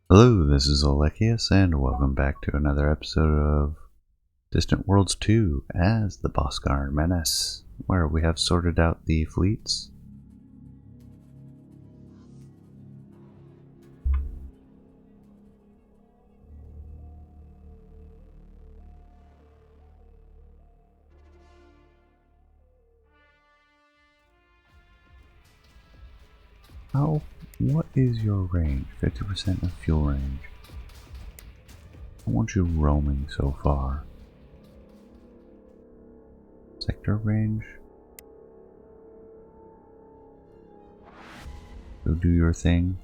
Hello, this is Alekius, and welcome back to another episode of Distant Worlds 2 as the Boskaran Menace, where we have sorted out the fleets. What is your range? 50% of fuel range. I want you roaming so far. Sector range? Go do your thing.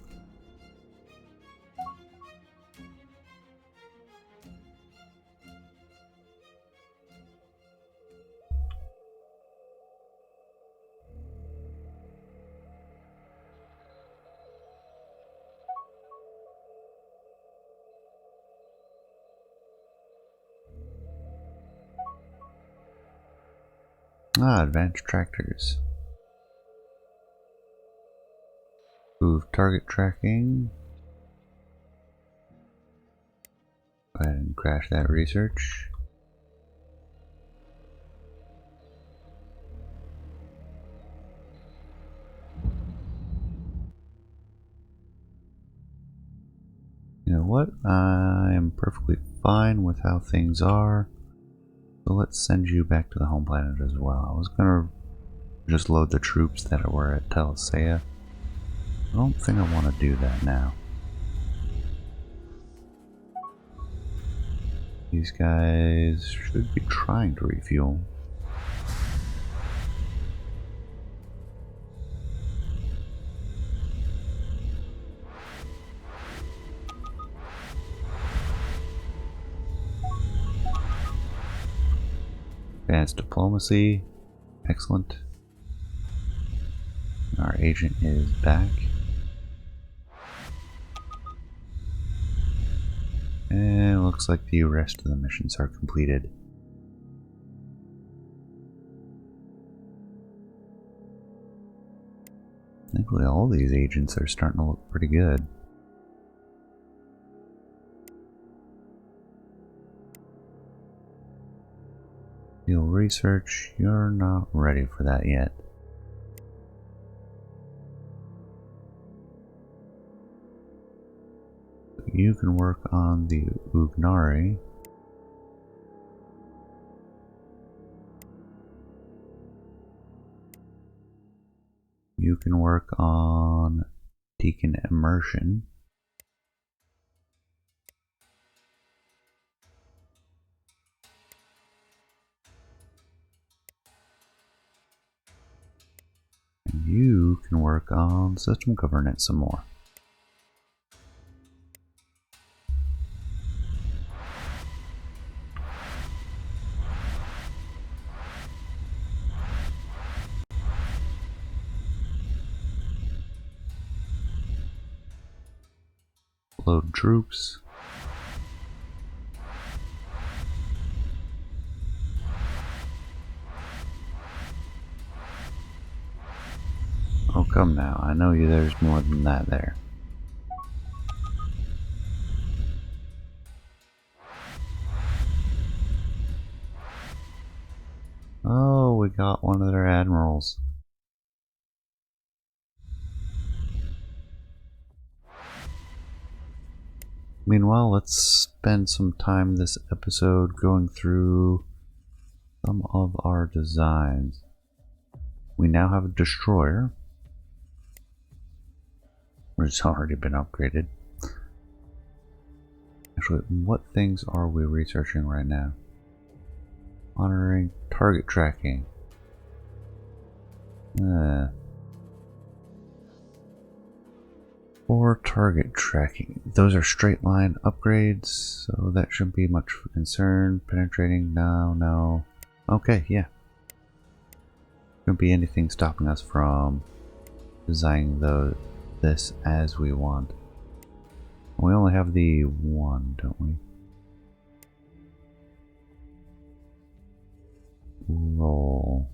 Advanced tractors. Move target tracking. Go ahead and crash that research. You know what? I am perfectly fine with how things are. So let's send you back to the home planet as well. I was gonna just load the troops that were at Telesea. I don't think I want to do that now. These guys should be trying to refuel. Advanced diplomacy. Excellent. Our agent is back. And it looks like the rest of the missions are completed. Thankfully, all these agents are starting to look pretty good. Field research, you're not ready for that yet. You can work on the Ugnari. You can work on Deacon Immersion. And you can work on System Governance some more. Load troops. Oh, come now. I know there's more than that there. Oh, we got one of their admirals. Meanwhile, let's spend some time this episode going through some of our designs. We now have a destroyer, which has already been upgraded. Actually, what things are we researching right now? Monitoring target tracking. For target tracking, those are straight line upgrades, so that shouldn't be much of a concern. Penetrating, no. Okay, yeah. Shouldn't be anything stopping us from designing this as we want. We only have the one, don't we? Roll.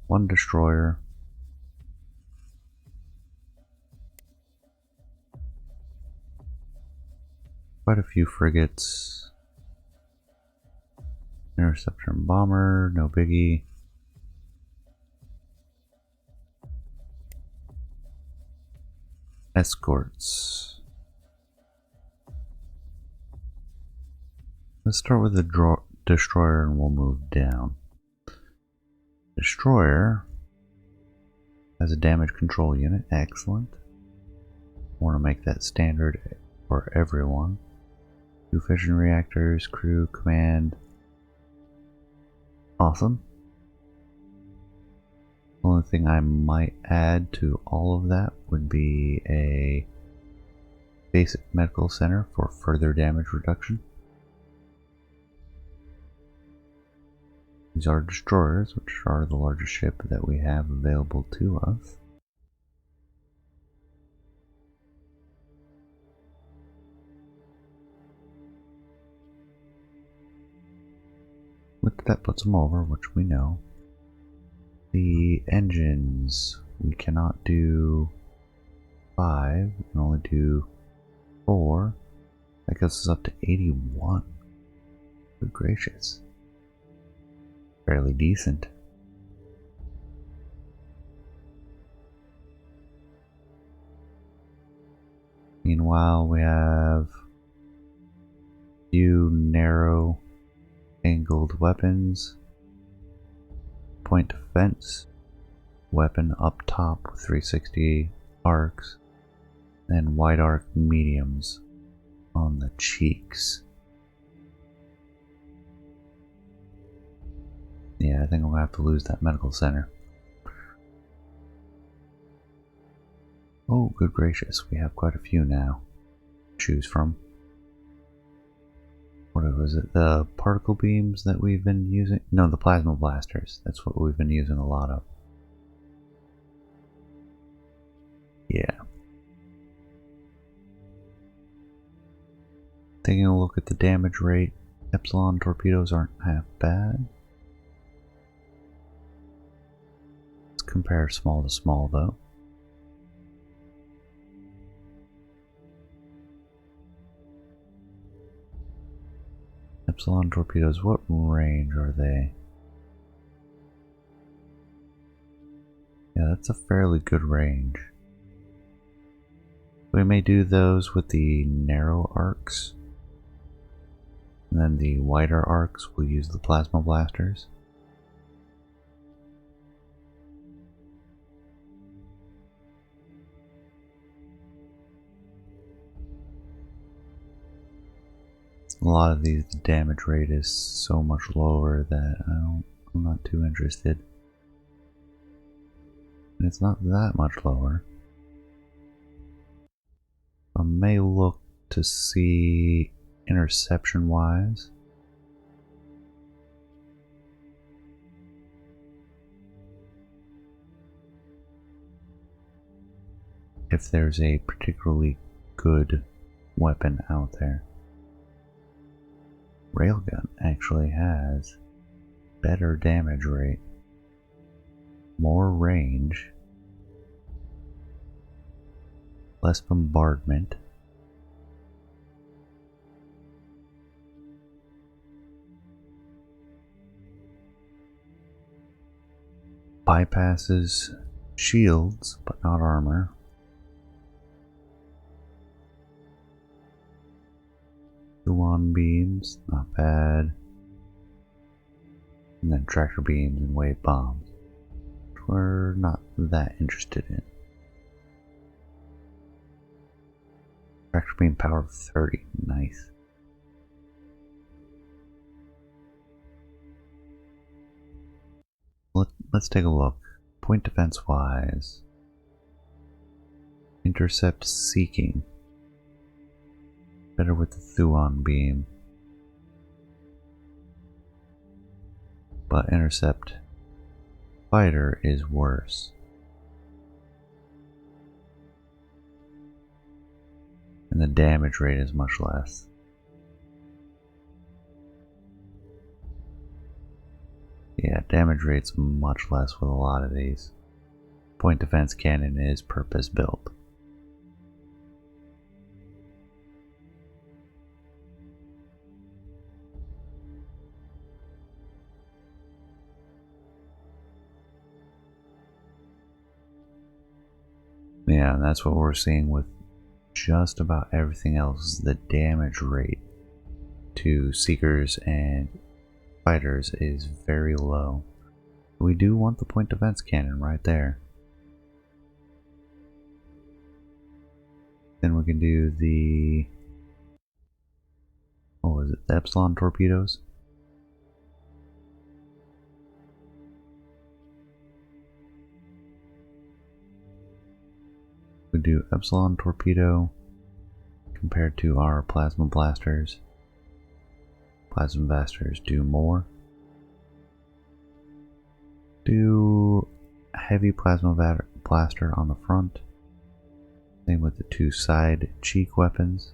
One destroyer. quite a few frigates. Interceptor and bomber, no biggie. Escorts. Let's start with the destroyer and we'll move down. Destroyer has a damage control unit. Excellent. Want to make that standard for everyone. 2 fission reactors, crew, command. Awesome. The only thing I might add to all of that would be a basic medical center for further damage reduction. These are destroyers, which are the largest ship that we have available to us. Which that puts them over, which we know. The engines, we cannot do 5, we can only do 4. That gets us up to 81. Good gracious. Fairly decent. Meanwhile, we have a few narrow angled weapons. Point defense weapon up top with 360 arcs, and wide arc mediums on the cheeks. Yeah, I think I'm gonna have to lose that medical center. Oh, good gracious, we have quite a few now to choose from. What was it? The particle beams that we've been using? No, the plasma blasters. That's what we've been using a lot of. Yeah. Taking a look at the damage rate, Epsilon torpedoes aren't half bad. Let's compare small to small though. Epsilon torpedoes, what range are they? Yeah, that's a fairly good range. We may do those with the narrow arcs. And then the wider arcs, we'll use the plasma blasters. A lot of these, the damage rate is so much lower that I'm not too interested. And it's not that much lower. I may look to see interception wise. If there's a particularly good weapon out there. Railgun actually has better damage rate, more range, less bombardment, bypasses shields but not armor. One beams, not bad. And then tractor beams and wave bombs, which we're not that interested in. Tractor beam power of 30, nice. Let's take a look. Point defense wise. Intercept seeking. Better with the Thuon beam. But intercept fighter is worse. And the damage rate is much less. Yeah, damage rate's much less with a lot of these. Point defense cannon is purpose built. Yeah, and that's what we're seeing with just about everything else. The damage rate to Seekers and Fighters is very low. We do want the point defense cannon right there. Then we can do the... what was it? The Epsilon Torpedoes? We do Epsilon Torpedo compared to our Plasma Blasters. Plasma Blasters do more. Do heavy Plasma Blaster on the front. Same with the two side cheek weapons.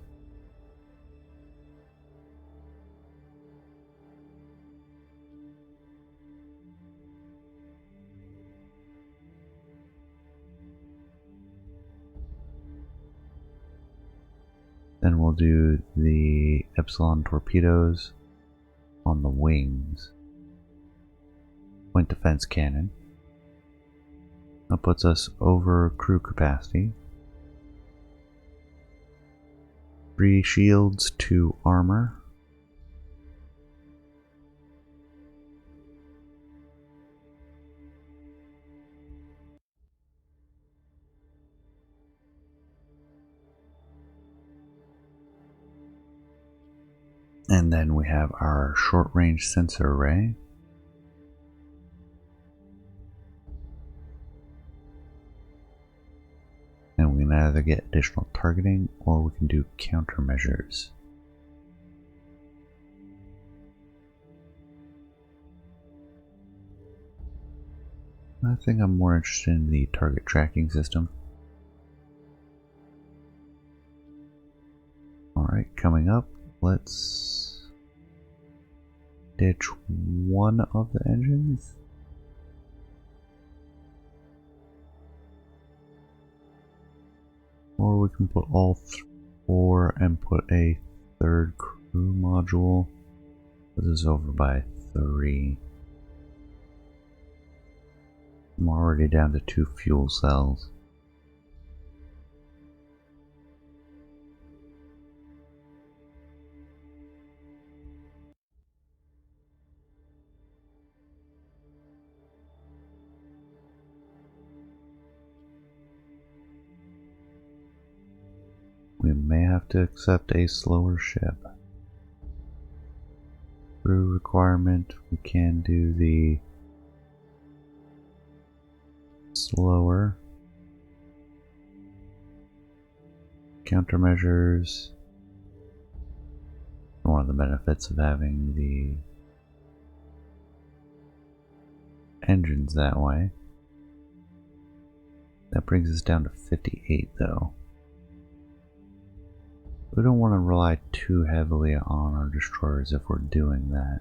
Then we'll do the Epsilon Torpedoes on the wings. Point defense cannon. That puts us over crew capacity. 3 shields, 2 armor. And then we have our short range sensor array. And we can either get additional targeting or we can do countermeasures. I think I'm more interested in the target tracking system. Alright, coming up, let's ditch one of the engines. Or we can put all 4 and put a 3rd crew module. This is over by 3. I'm already down to 2 fuel cells. We may have to accept a slower ship. Crew requirement, we can do the slower. Countermeasures. One of the benefits of having the engines that way. That brings us down to 58 though. We don't want to rely too heavily on our destroyers if we're doing that.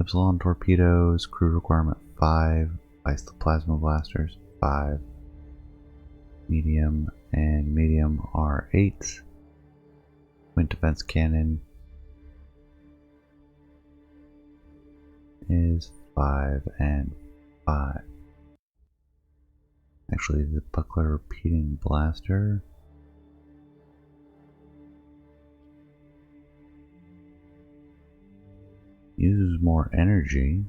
Epsilon Torpedoes, crew requirement 5, ice the Plasma Blasters 5, medium and medium are 8, Point Defense Cannon is 5 and 5. Actually, the Buckler Repeating Blaster uses more energy,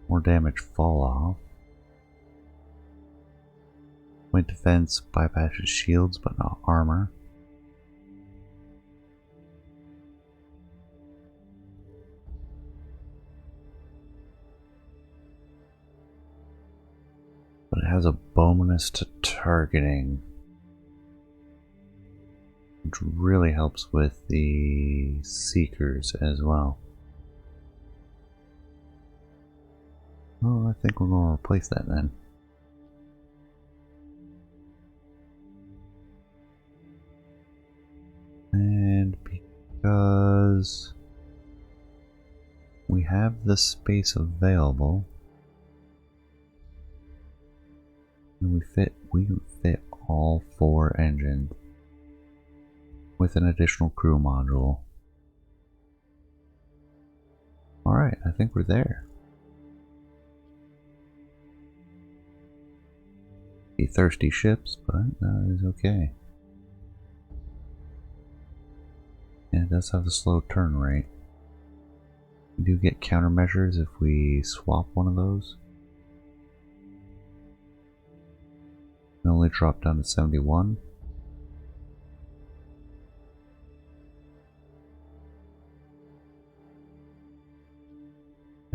more damage fall off. Point defense bypasses shields but not armor. But it has a bonus to targeting, which really helps with the Seekers as well. Well, I think we're going to replace that then. And because we have the space available, and we can fit all 4 engines with an additional crew module. Alright, I think we're there. be thirsty ships, but that is okay. And it does have a slow turn rate. We do get countermeasures if we swap one of those. It only dropped down to 71.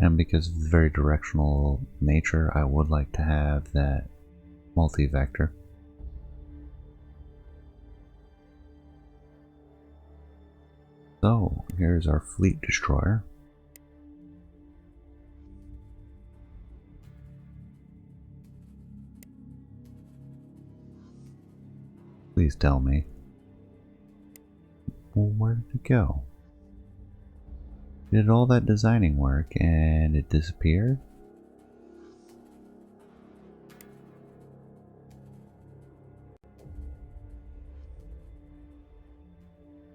And because of the very directional nature, I would like to have that multi-vector. So, here's our fleet destroyer. Please tell me. Well, where did it go? Did all that designing work and it disappeared?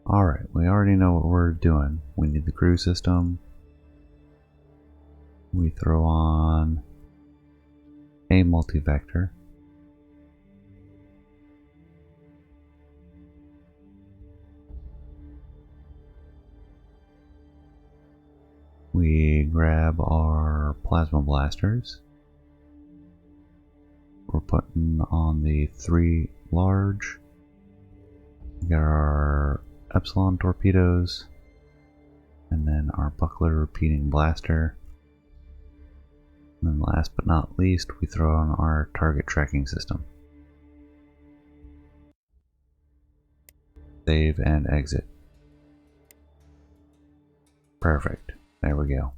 Alright, we already know what we're doing. We need the crew system. We throw on a multi-vector. We grab our plasma blasters. We're putting on the 3 large. We got our Epsilon Torpedoes. And then our buckler repeating blaster. And then last but not least, we throw on our target tracking system. Save and exit. Perfect. There we go.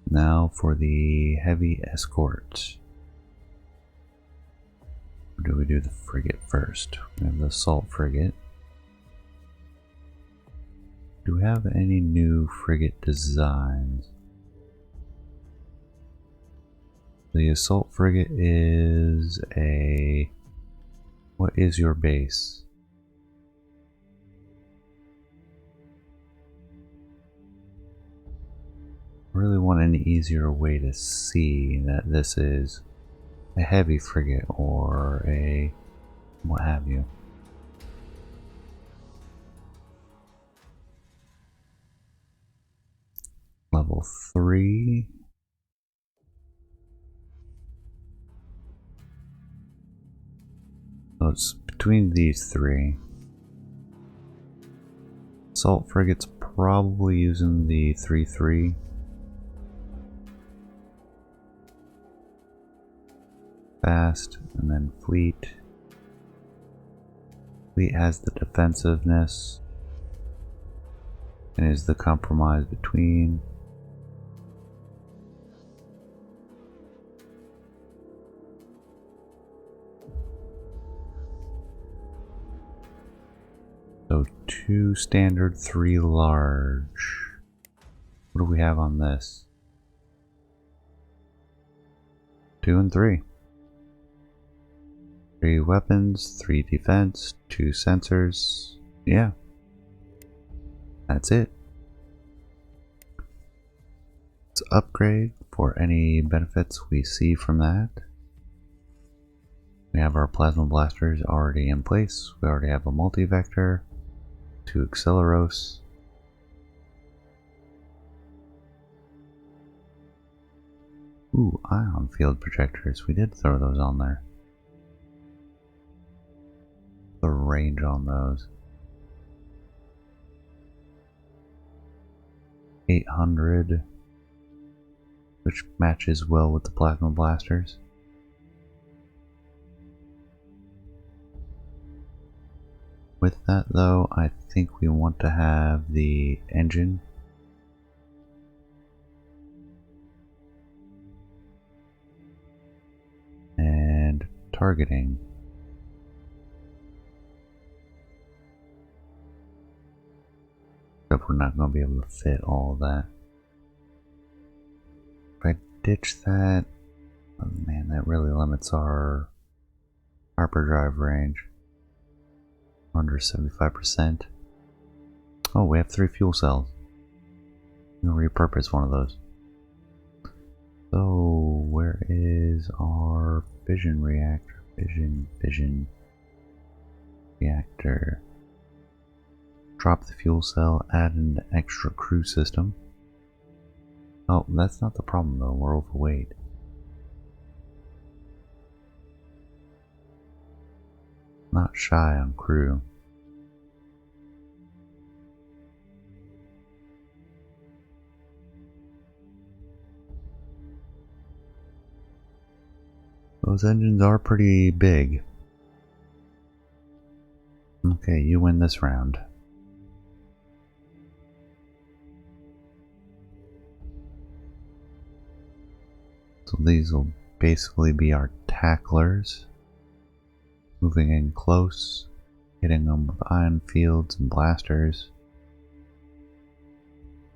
Now for the heavy escort. Or do we do the frigate first? We have the assault frigate. Do we have any new frigate designs? The assault frigate is a... What is your base? I really want an easier way to see that this is a heavy frigate or a what have you. Level 3. So it's between these 3. Assault frigate's probably using the 3-3. Fast, and then fleet. Fleet has the defensiveness and is the compromise between. So 2 standard, 3 large. What do we have on this? 2 and 3. 3 weapons, 3 defense, 2 sensors. Yeah. That's it. Let's upgrade for any benefits we see from that. We have our plasma blasters already in place. We already have a multi-vector, 2 acceleros. Ooh, ion field projectors. We did throw those on there. The range on those. 800, which matches well with the plasma blasters. With that though, I think we want to have the engine and targeting. Except we're not going to be able to fit all of that. If I ditch that, oh man, that really limits our hyperdrive range. Under 75%. Oh, we have 3 fuel cells. I'm going to repurpose one of those. So, where is our fission reactor? Fission reactor. Drop the fuel cell, add an extra crew system. Oh, that's not the problem though, we're overweight. Not shy on crew. Those engines are pretty big. Okay, you win this round. So these will basically be our tacklers. Moving in close, hitting them with ion fields and blasters.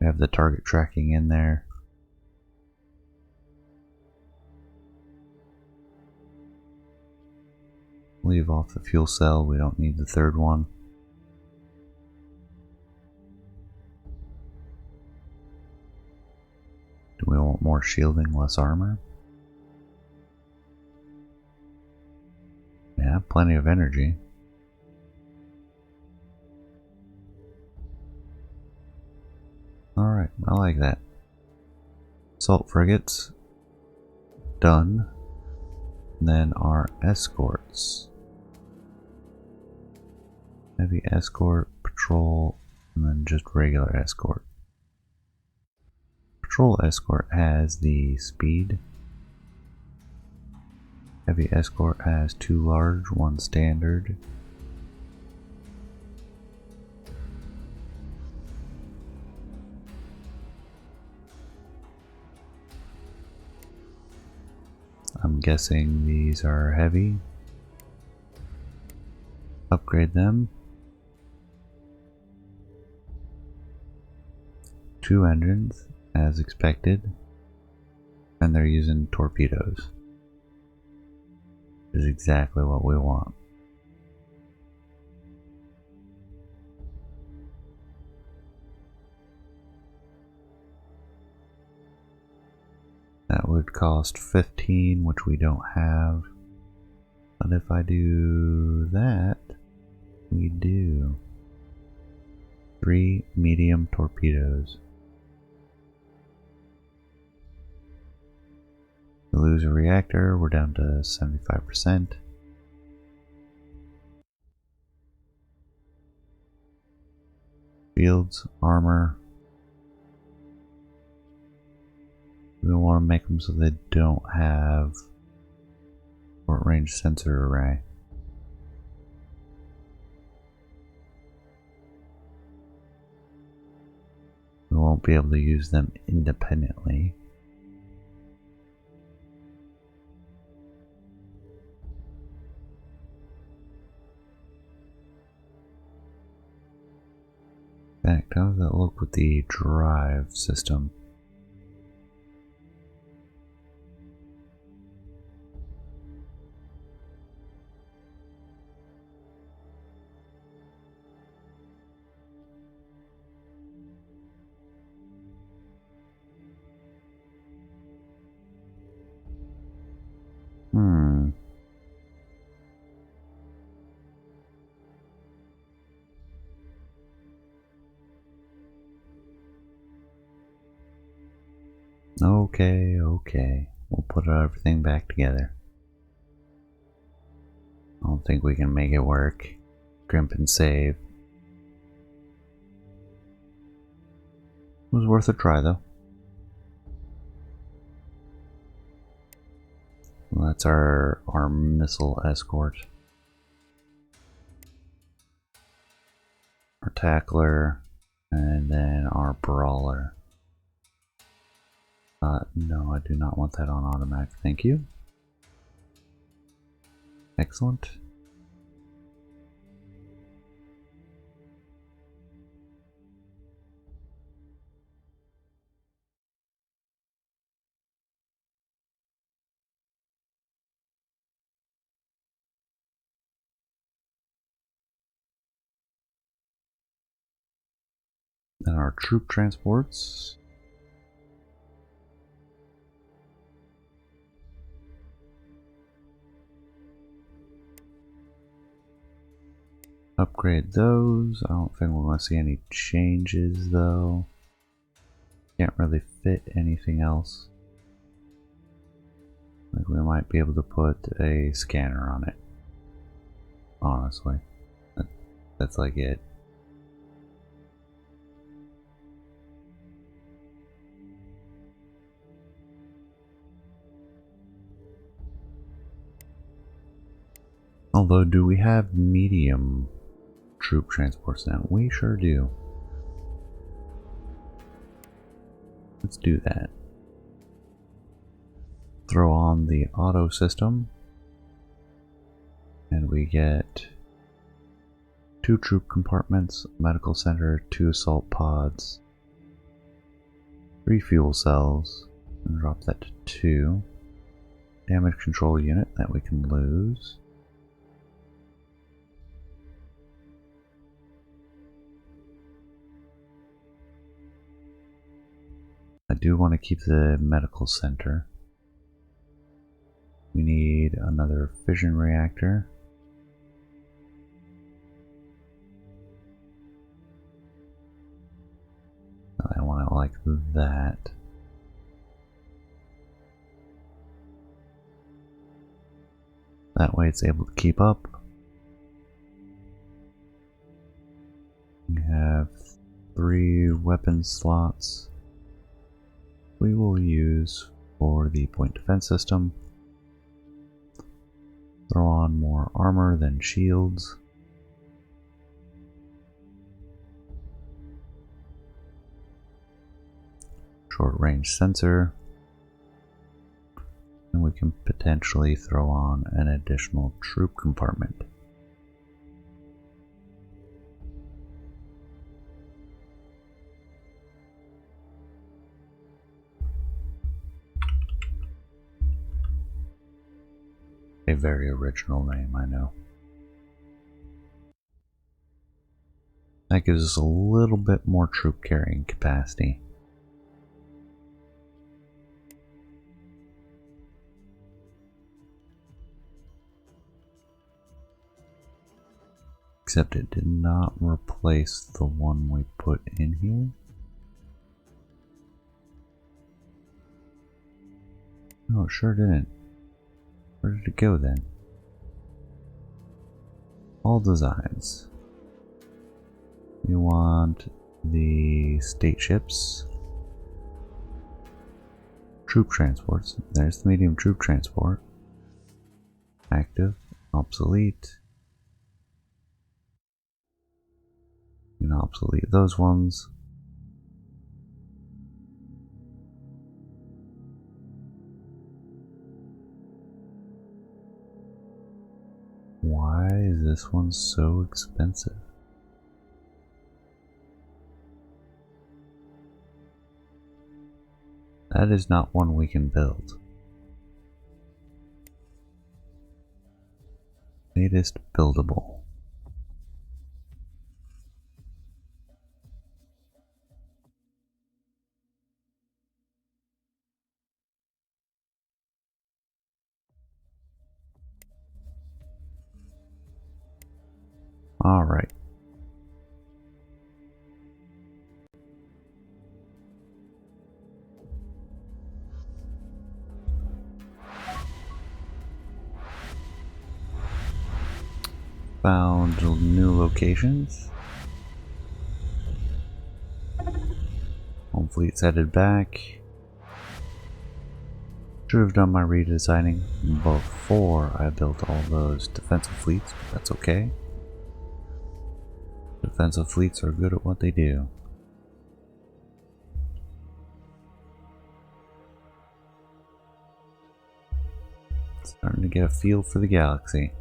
We have the target tracking in there. Leave off the fuel cell, we don't need the third one. Do we want more shielding, less armor? Yeah, plenty of energy. Alright, I like that. Assault frigates. Done. And then our escorts. Heavy escort, patrol, and then just regular escort. Patrol escort has the speed. Heavy escort has 2 large, 1 standard. I'm guessing these are heavy. Upgrade them. 2 engines, as expected. And they're using torpedoes. Is exactly what we want. That would cost 15, which we don't have. But if I do that, we do. 3 medium torpedoes. We lose a reactor, we're down to 75%. Fields, armor. We want to make them so they don't have short range sensor array. We won't be able to use them independently. In fact, how does that look with the drive system? Okay. We'll put everything back together. I don't think we can make it work. Crimp and save. It was worth a try though. Well, that's our missile escort. Our tackler. And then our brawler. No, I do not want that on automatic. Thank you. Excellent. Then our troop transports. upgrade those. I don't think we're going to see any changes though. Can't really fit anything else. Like we might be able to put a scanner on it. Honestly, that's like it. Although, do we have medium troop transports now? We sure do. Let's do that. Throw on the auto system. And we get 2 troop compartments, medical center, 2 assault pods, 3 fuel cells, and drop that to 2. Damage control unit that we can lose. I do want to keep the medical center. We need another fission reactor. I want it like that. That way it's able to keep up. We have 3 weapon slots we will use for the point defense system. Throw on more armor than shields. Short range sensor. And we can potentially throw on an additional troop compartment. A very original name, I know. That gives us a little bit more troop carrying capacity. Except it did not replace the one we put in here. No, it sure didn't. Where did it go then? All designs. We want the state ships. Troop transports. There's the medium troop transport. Active. Obsolete. You can obsolete those ones. Why is this one so expensive? That is not one we can build. Latest buildable. All right. Found new locations. Home fleet's headed back. Should have done my redesigning before I built all those defensive fleets, but that's okay. Defensive fleets are good at what they do. Starting to get a feel for the galaxy.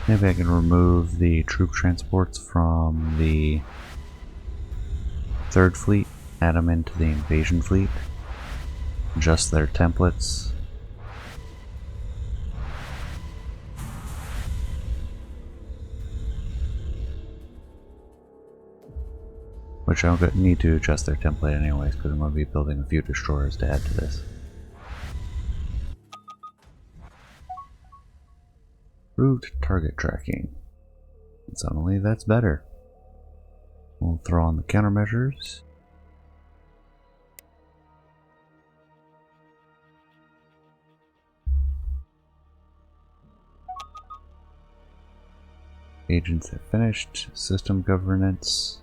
Maybe I can remove the troop transports from the 3rd fleet, add them into the invasion fleet, adjust their templates. Which I'll need to adjust their template anyways, because I'm going to be building a few destroyers to add to this. Improved target tracking. And suddenly that's better. We'll throw on the countermeasures. Agents have finished. System governance.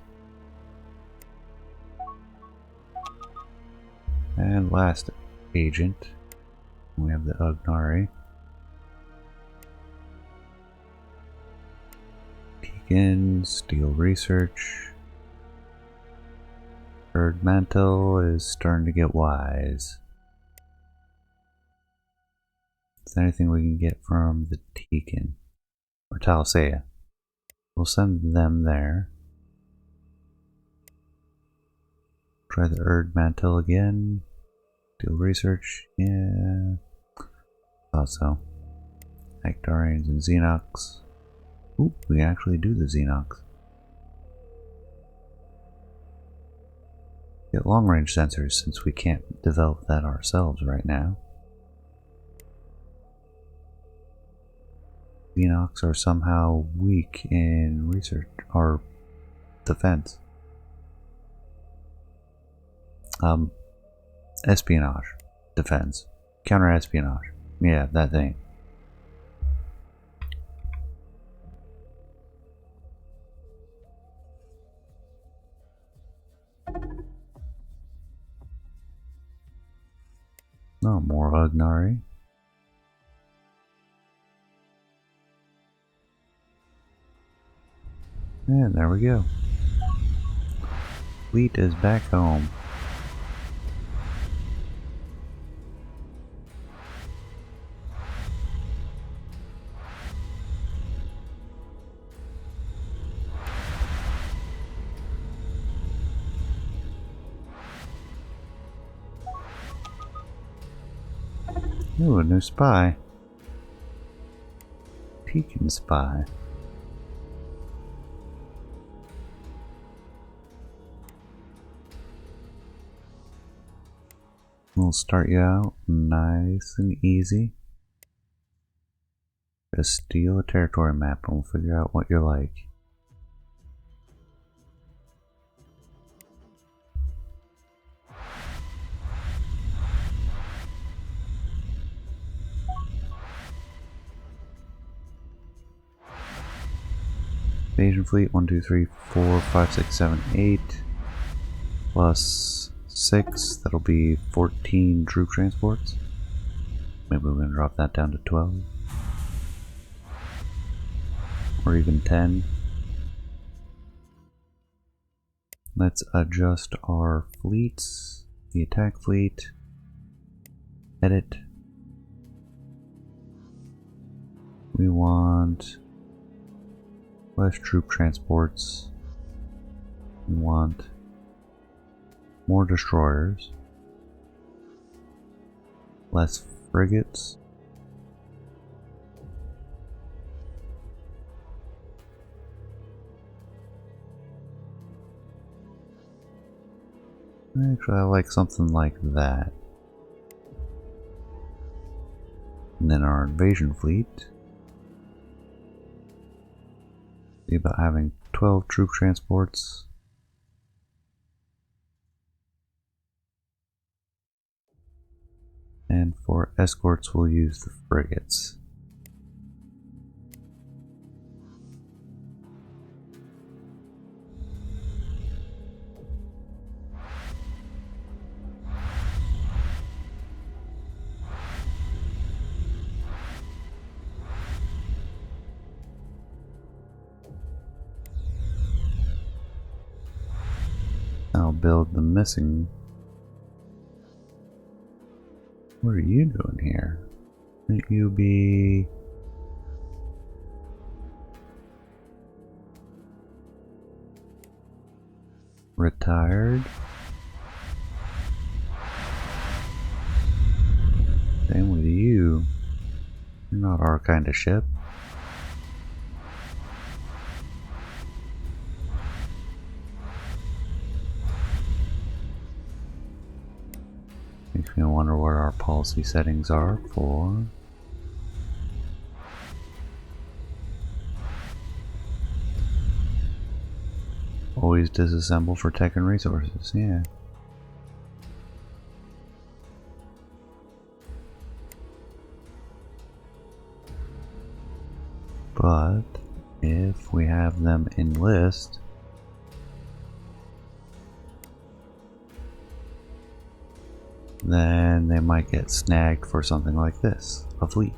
And last agent, we have the Ugnari. Pekin, Steel Research. Bird Mantle is starting to get wise. Is there anything we can get from the Tekin? Or Talisea? We'll send them there. Try the Erd Mantle again. Steel Research, yeah. Thought so. Actarians and Xenox. Ooh, we can actually do the Xenox. Get long range sensors since we can't develop that ourselves right now. Xenox are somehow weak in research or defense. Espionage. Defense. Counter-espionage. Yeah, that thing. Oh, more Ugnari. And there we go. Fleet is back home. Ooh, a new spy. Pekin spy. We'll start you out nice and easy. Just steal a territory map and we'll figure out what you're like. Invasion fleet 1, 2, 3, 4, 5, 6, 7, 8 plus 6, that'll be 14 troop transports. Maybe we're gonna drop that down to 12 or even 10. Let's adjust our fleets. The attack fleet. Edit. We want less troop transports. We want more destroyers. Less frigates. Actually, I like something like that. And then our invasion fleet. See about having 12 troop transports. And for escorts, we'll use the frigates. I'll build the missing. What are you doing here? Shouldn't you be retired. Same with you. You're not our kind of ship. Makes me wonder what our policy settings are for. Always disassemble for tech and resources, yeah. But if we have them enlist, then they might get snagged for something like this, a fleet.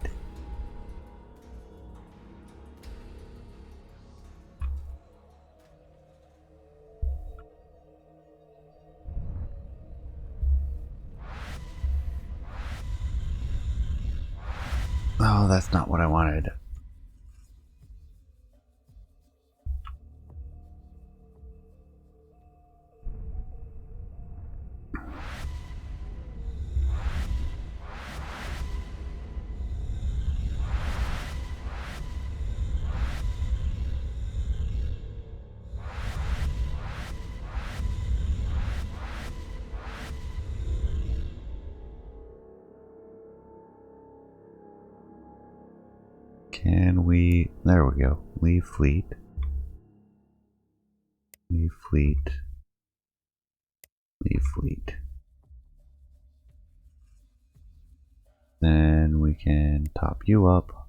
Oh, that's not what I wanted. Can we... There we go. Leave fleet. Leave fleet. Leave fleet. Then we can top you up.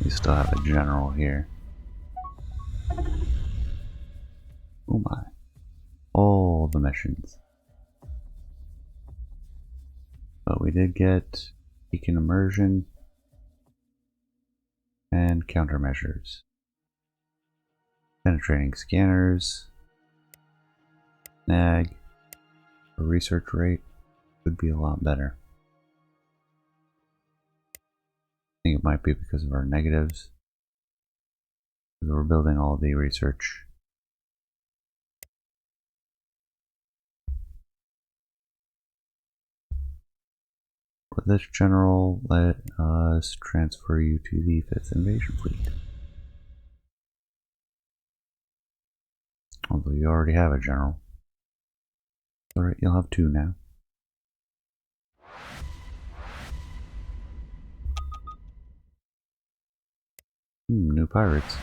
We still have a general here. Oh my. All the missions. But we did get beacon immersion and countermeasures. Penetrating scanners. Snag. The research rate could be a lot better. I think it might be because of our negatives. We're building all the research. For this general, let us transfer you to the 5th Invasion Fleet. Although you already have a general. Alright, you'll have 2 now. New pirates.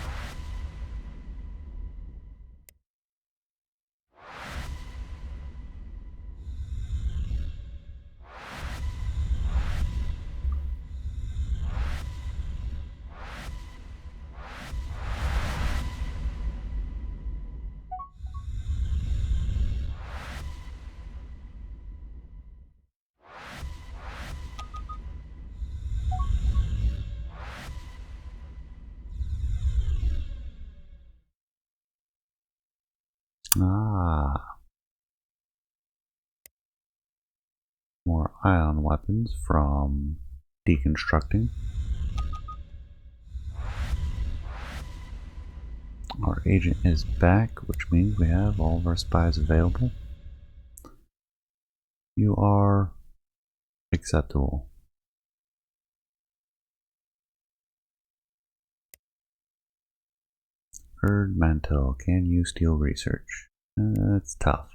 Ah. More ion weapons from deconstructing. Our agent is back, which means we have all of our spies available. You are acceptable. Erd Mantel, can you steal research? That's tough.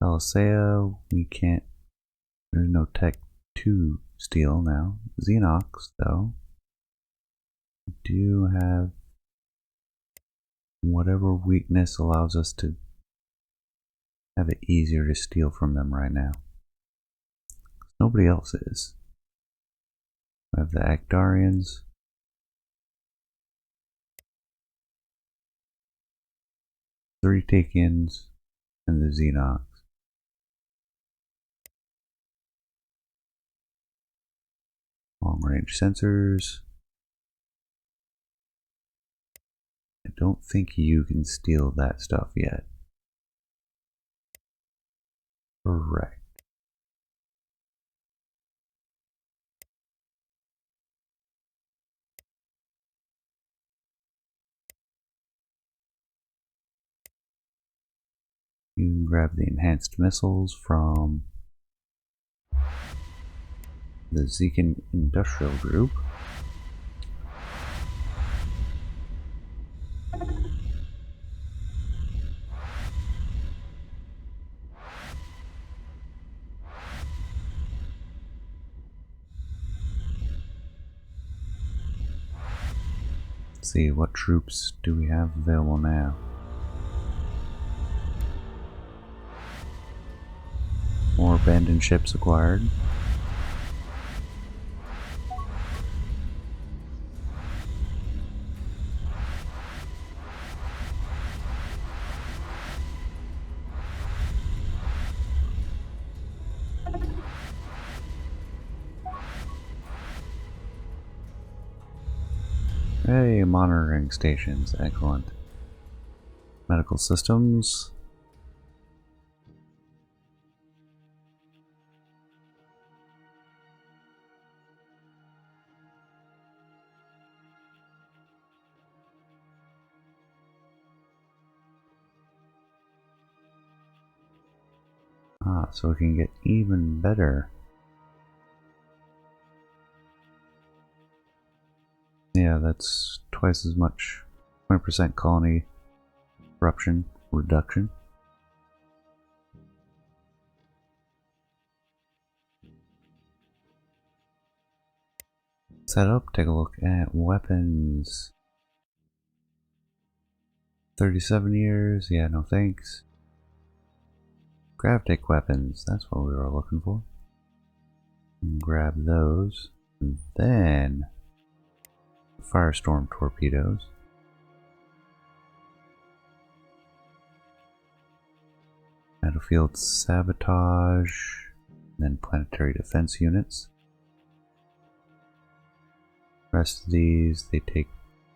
Palisea, we can't. There's no tech to steal now. Xenox, though. We do have whatever weakness allows us to have it easier to steal from them right now. Nobody else is. We have the Actarians. Three take-ins and the Xenox. Long-range sensors. I don't think you can steal that stuff yet. Correct. You can grab the enhanced missiles from the Zekan Industrial Group. Let's see, what troops do we have available now? More abandoned ships acquired. Hey, monitoring stations, excellent. Medical systems. Ah, so we can get even better. Yeah, that's twice as much. 20% colony corruption reduction. Set up, take a look at weapons. 37 years, yeah, no thanks. Gravitic weapons, that's what we were looking for. Grab those. And then Firestorm torpedoes. Battlefield sabotage. Then planetary defense units. Rest of these, they take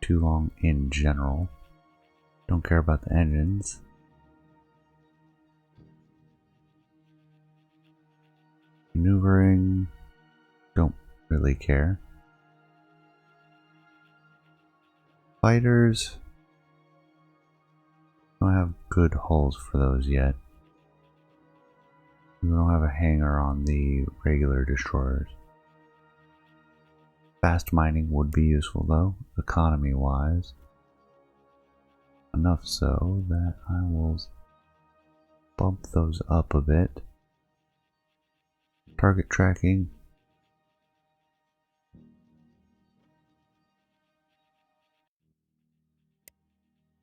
too long in general. Don't care about the engines. Maneuvering, don't really care. Fighters, don't have good hulls for those yet. We don't have a hangar on the regular destroyers. Fast mining would be useful though, economy wise. Enough so that I will bump those up a bit. Target tracking.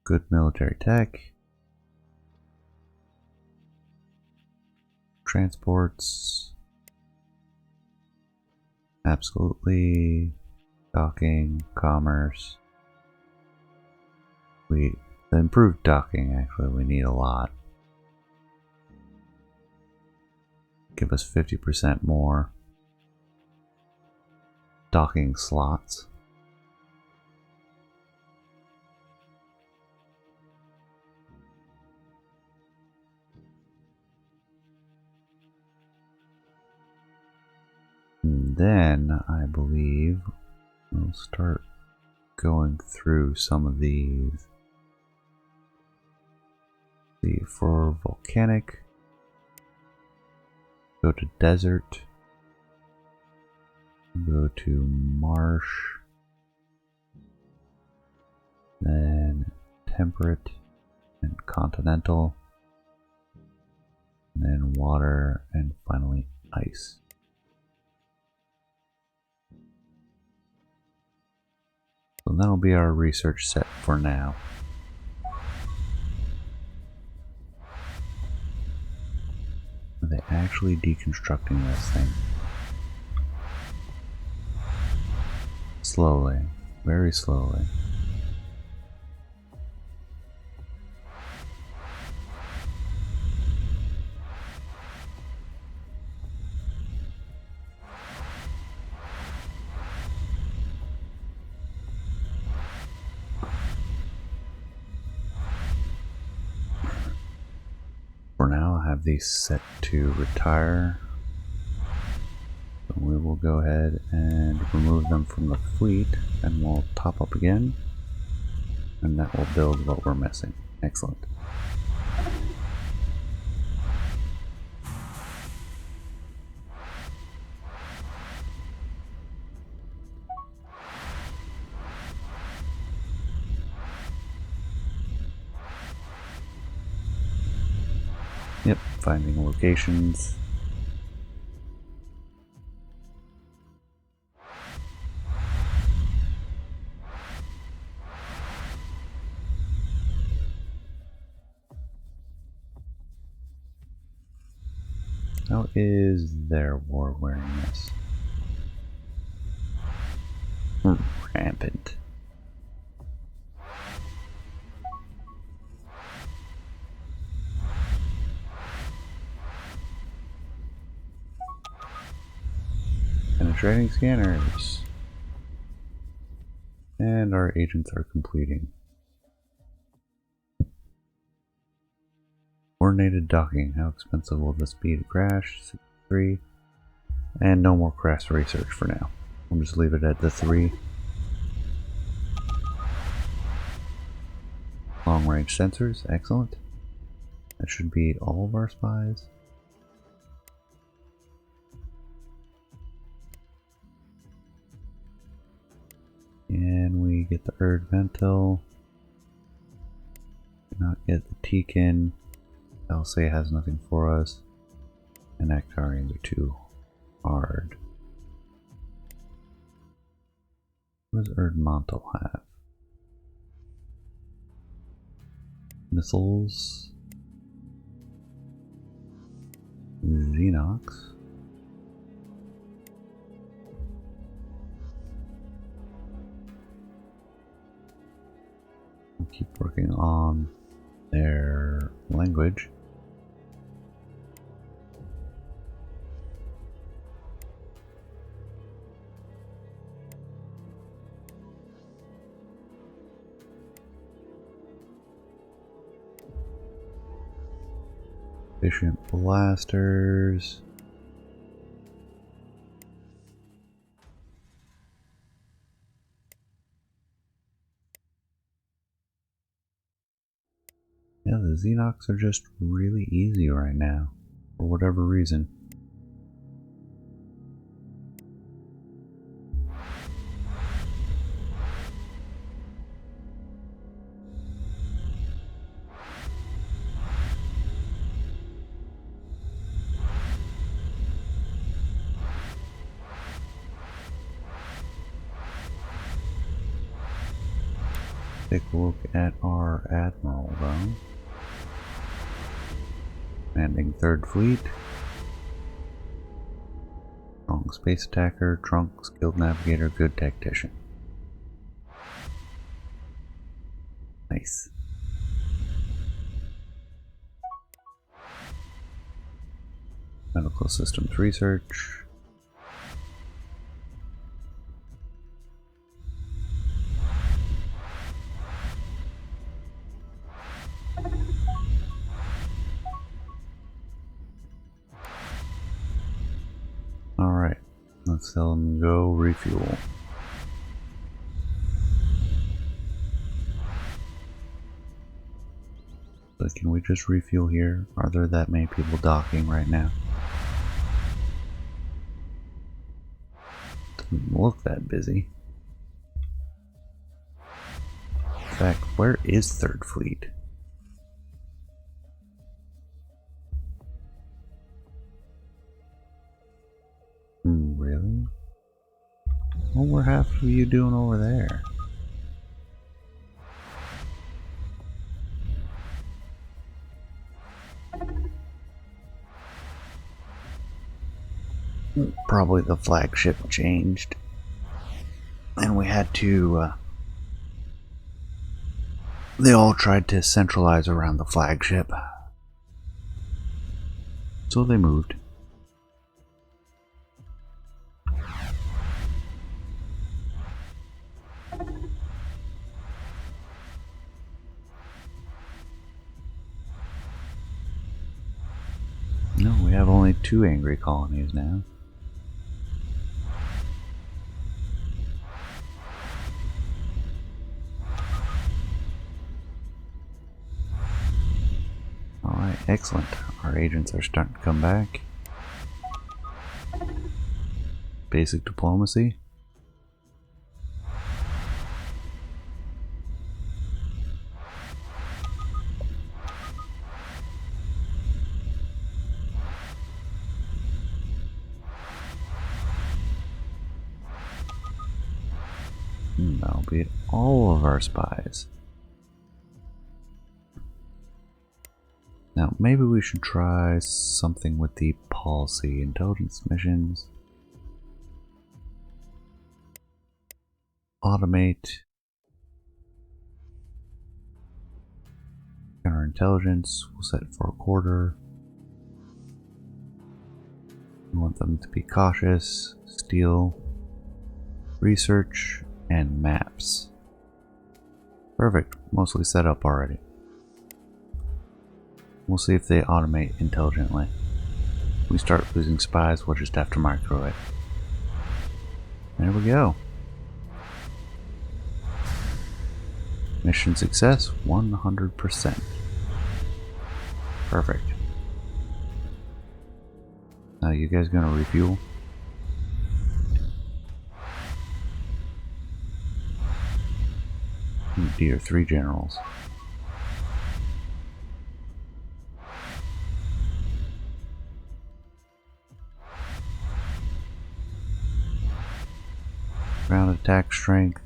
Good military tech. Transports. Absolutely. Docking, commerce. The improved docking, actually, we need a lot. Give us 50% more docking slots. And then, I believe, we'll start going through some of these. See, for volcanic, go to desert, go to marsh, then temperate and continental, and then water, and finally ice. So that'll be our research set for now. Are they actually deconstructing this thing? Slowly, very slowly. For now, I have these set to retire. So we will go ahead and remove them from the fleet, and we'll top up again. And that will build what we're missing. Excellent. Yep, finding locations. How is their war awareness? Rampant. Penetrating scanners. And our agents are completing. Coordinated docking. How expensive will this be to crash? 3. And no more crash research for now. We'll just leave it at the 3. Long range sensors. Excellent. That should be all of our spies. And we get the Erd Ventil. Not get the Tekin. LC has nothing for us. And Actarians are too hard. What does Erd Mantle have? Missiles. Xenox. We'll keep working on their language. Efficient blasters. Yeah, the Xenox are just really easy right now, for whatever reason. Take a look at our Admiral though. Commanding 3rd Fleet. Strong Space Attacker, Trunk, Skilled Navigator, Good Tactician. Nice. Medical Systems Research. Alright, let's tell them to go refuel. So can we just refuel here? Are there that many people docking right now? Doesn't look that busy. In fact, where is 3rd Fleet? Really? What were half of you doing over there? Probably the flagship changed. And we had to... they all tried to centralize around the flagship. So they moved. 2 angry colonies now. Alright, excellent. Our agents are starting to come back. Basic diplomacy. That'll be all of our spies. Now, maybe we should try something with the policy intelligence missions. Automate. Counterintelligence, we'll set it for a quarter. We want them to be cautious, steal, research, and maps. Perfect, mostly set up already. We'll see if they automate intelligently. If we start losing spies, we'll just have to micro it. There we go. Mission success, 100%. Perfect. Now you guys gonna refuel? Oh dear, 3 generals. Ground attack strength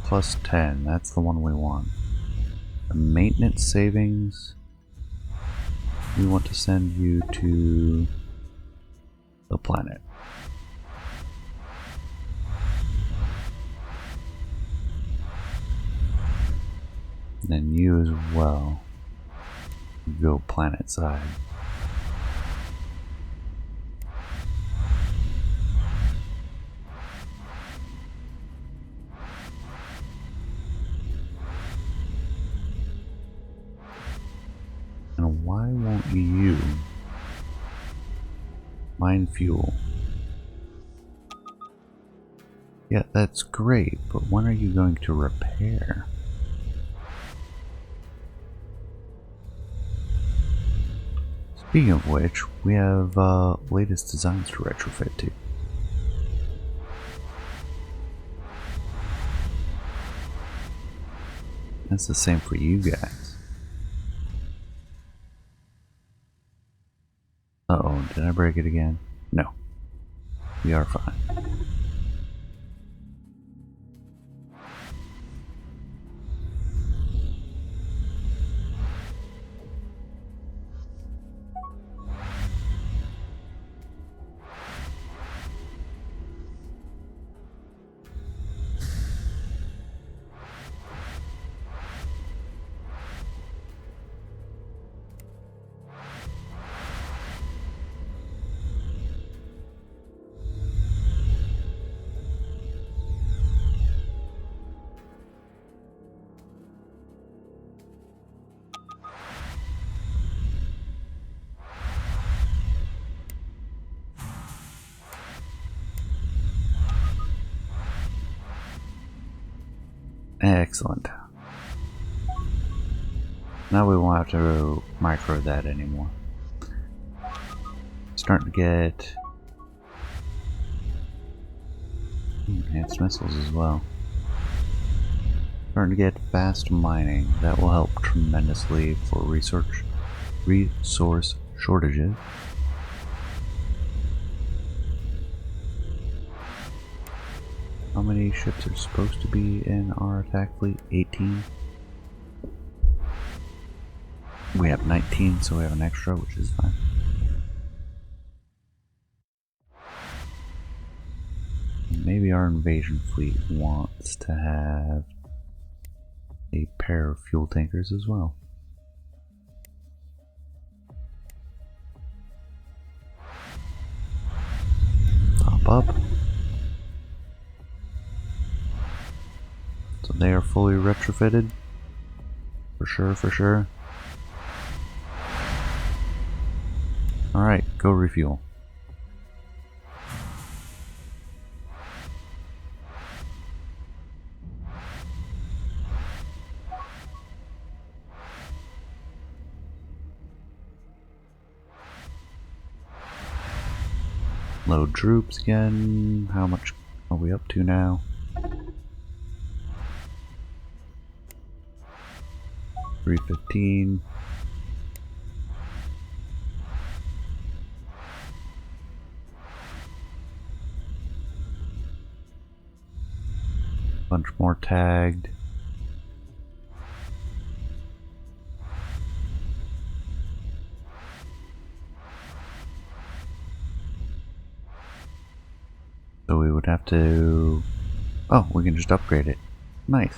plus 10, that's the one we want. The maintenance savings, we want to send you to the planet. And then you as well, go planet side. And why won't you mine fuel? Yeah, that's great, but when are you going to repair? Speaking of which, we have latest designs to retrofit to. That's the same for you guys. Uh-oh, did I break it again? No. We are fine. Excellent. Now we won't have to micro that anymore. Starting to get enhanced missiles as well. Starting to get fast mining. That will help tremendously for resource shortages. How many ships are supposed to be in our attack fleet? 18. We have 19, so we have an extra, which is fine. Maybe our invasion fleet wants to have a pair of fuel tankers as well. Top up. So they are fully retrofitted. For sure, for sure. Alright, go refuel. Load troops again. How much are we up to now? 315. Bunch more tagged. So we would have to... Oh, we can just upgrade it. Nice.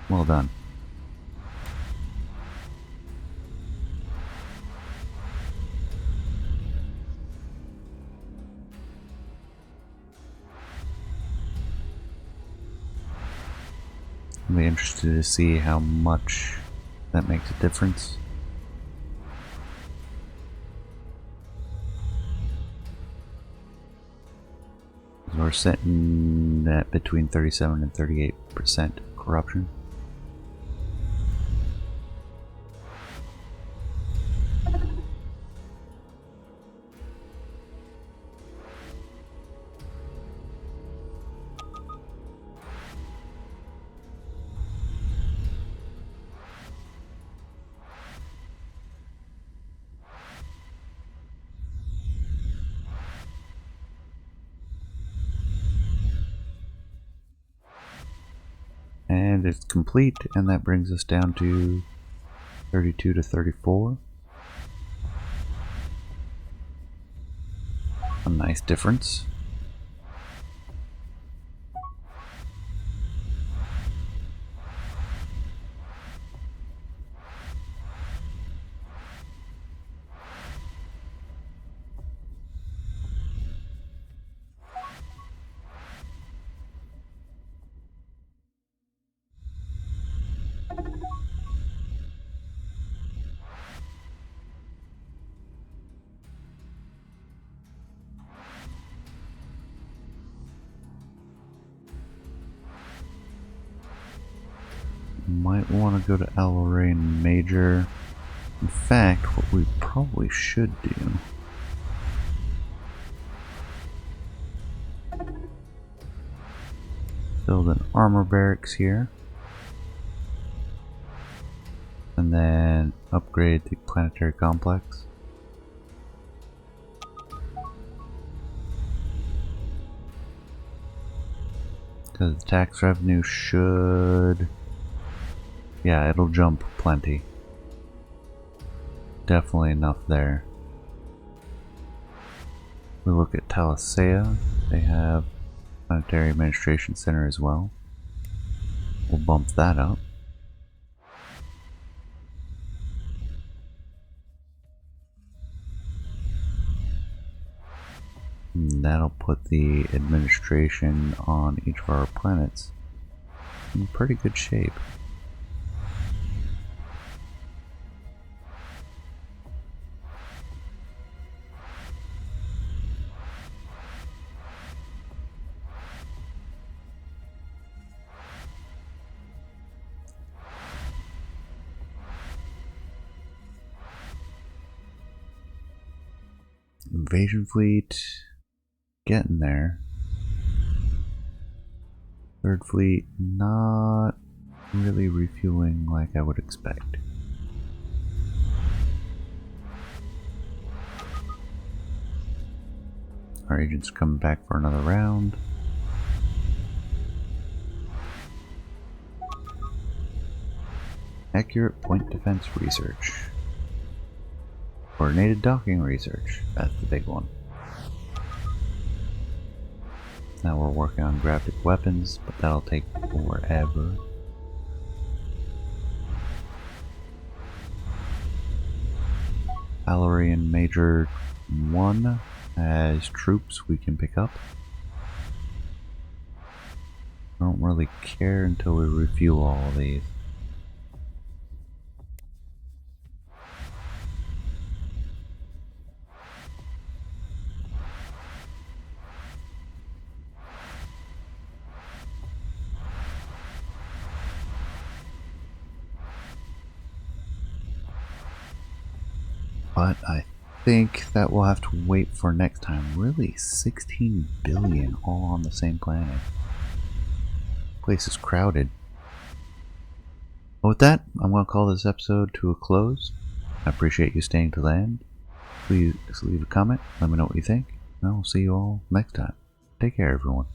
Well done. I'll be interested to see how much that makes a difference. We're sitting at between 37 and 38% corruption. And it's complete, and that brings us down to 32 to 34. A nice difference. Might want to go to Allorain Major. In fact, what we probably should do build an armor barracks here, and then upgrade the planetary complex. Because the tax revenue should... Yeah, it'll jump plenty. Definitely enough there. We look at Talisea. They have Planetary Administration Center as well. We'll bump that up. And that'll put the administration on each of our planets in pretty good shape. Invasion fleet, getting there. Third fleet, not really refueling like I would expect. Our agents coming back for another round. Accurate point defense research. Coordinated docking research. That's the big one. Now we're working on graphic weapons, but that'll take forever. Allorain Major 1 has troops we can pick up. I don't really care until we refuel all of these. But I think that we'll have to wait for next time. Really, 16 billion all on the same planet. Place is crowded. Well, with that, I'm going to call this episode to a close. I appreciate you staying to the end. Please leave a comment. Let me know what you think. And I'll see you all next time. Take care, everyone.